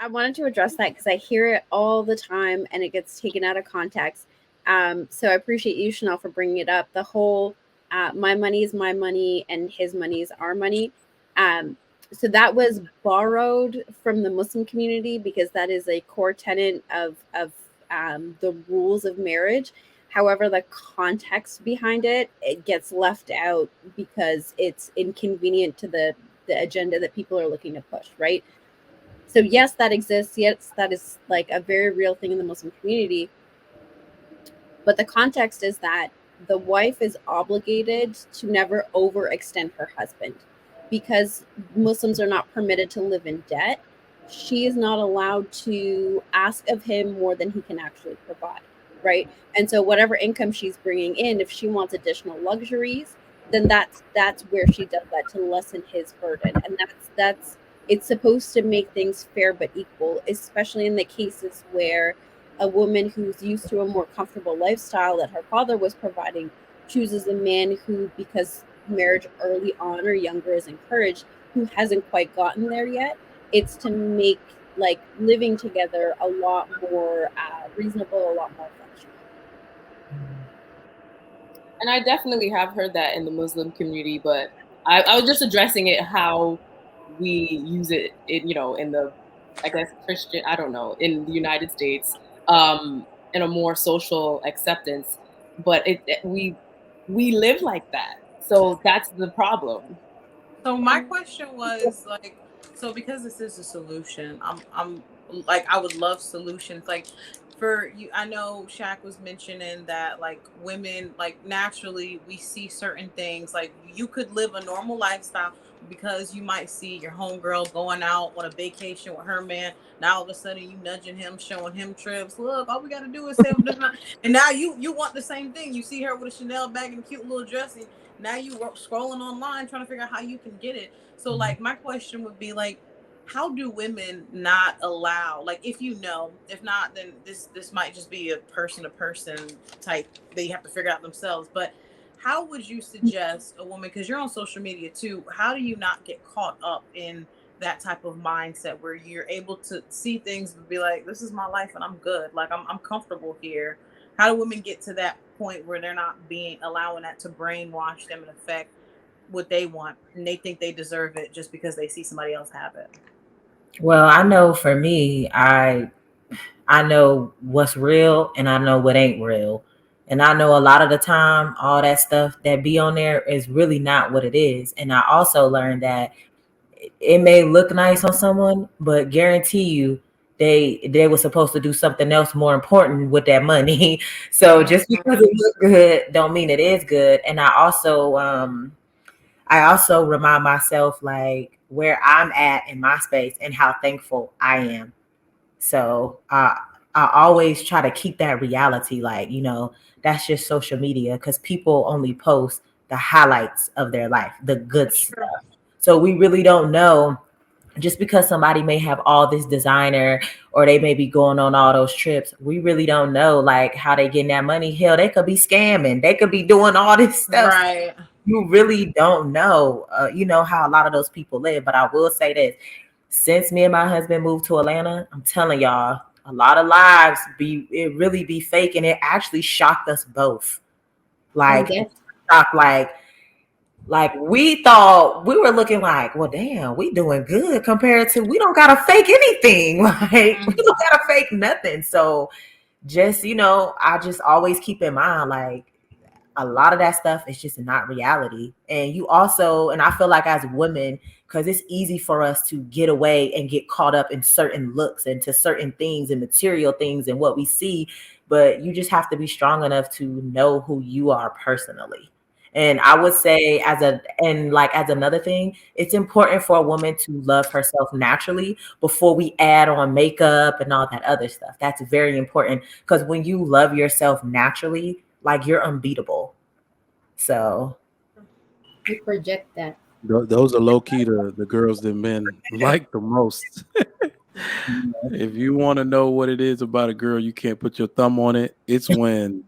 I wanted to address that because I hear it all the time and it gets taken out of context. So I appreciate you, Chanel, for bringing it up. The whole my money is my money and his money is our money. Um, so that was borrowed from the Muslim community because that is a core tenet of the rules of marriage. However, the context behind it gets left out because it's inconvenient to the agenda that people are looking to push, right? So yes, that exists. Yes, that is like a very real thing in the Muslim community. But the context is that the wife is obligated to never overextend her husband because Muslims are not permitted to live in debt. She is not allowed to ask of him more than he can actually provide, right? And so whatever income she's bringing in, if she wants additional luxuries, then that's where she does that to lessen his burden. And that's it's supposed to make things fair but equal, especially in the cases where a woman who's used to a more comfortable lifestyle that her father was providing chooses a man who, because marriage early on or younger is encouraged, who hasn't quite gotten there yet. It's to make like living together a lot more reasonable, a lot more functional. And I definitely have heard that in the Muslim community, but I was just addressing it how we use it in, in the, I guess, Christian, I don't know, in the United States, in a more social acceptance. But we live like that. So that's the problem. So my question was like, so because this is a solution, I'm like I would love solutions. Like for you, I know Shaq was mentioning that like women, like naturally we see certain things. Like you could live a normal lifestyle because you might see your homegirl going out on a vacation with her man. Now all of a sudden you nudging him, showing him trips. Look, all we gotta do is have this, and now you want the same thing. You see her with a Chanel bag and a cute little dress, and now you are scrolling online trying to figure out how you can get it. So like my question would be like, how do women not allow, like if you know, if not, then this might just be a person to person type, they have to figure out themselves. But how would you suggest a woman, because you're on social media too, how do you not get caught up in that type of mindset where you're able to see things and be like, this is my life and I'm good, like I'm comfortable here? How do women get to that point where they're not being allowing that to brainwash them and affect what they want and they think they deserve it just because they see somebody else have it? Well, I know for me, I know what's real and I know what ain't real. And I know a lot of the time all that stuff that be on there is really not what it is. And I also learned that it may look nice on someone, but guarantee you they were supposed to do something else more important with that money. So just because it looks good don't mean it is good. And I also remind myself like where I'm at in my space and how thankful I am. So I always try to keep that reality, like, that's just social media because people only post the highlights of their life, the good That's true. stuff. So we really don't know, just because somebody may have all this designer or they may be going on all those trips, we really don't know like how they getting that money. Hell, they could be scamming, they could be doing all this stuff. Right. You really don't know, how a lot of those people live. But I will say this: since me and my husband moved to Atlanta, I'm telling y'all, a lot of lives it really be fake, and it actually shocked us both. I Like, guess shocked, like we thought we were looking like, well, damn, we doing good compared to we don't gotta fake anything. Like we don't gotta fake nothing. So just, I just always keep in mind like a lot of that stuff is just not reality. And you also, and I feel like as women, because it's easy for us to get away and get caught up in certain looks and to certain things and material things and what we see, but you just have to be strong enough to know who you are personally. And I would say as another thing, it's important for a woman to love herself naturally before we add on makeup and all that other stuff. That's very important because when you love yourself naturally, like you're unbeatable. So you project that. Those are low key the girls that men like the most. If you want to know what it is about a girl, you can't put your thumb on it. It's when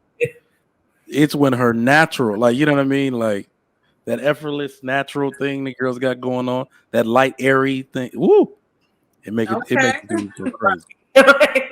her natural, like you know what I mean, like that effortless natural thing the girls got going on, that light airy thing. Woo! It make Okay. the dudes go crazy.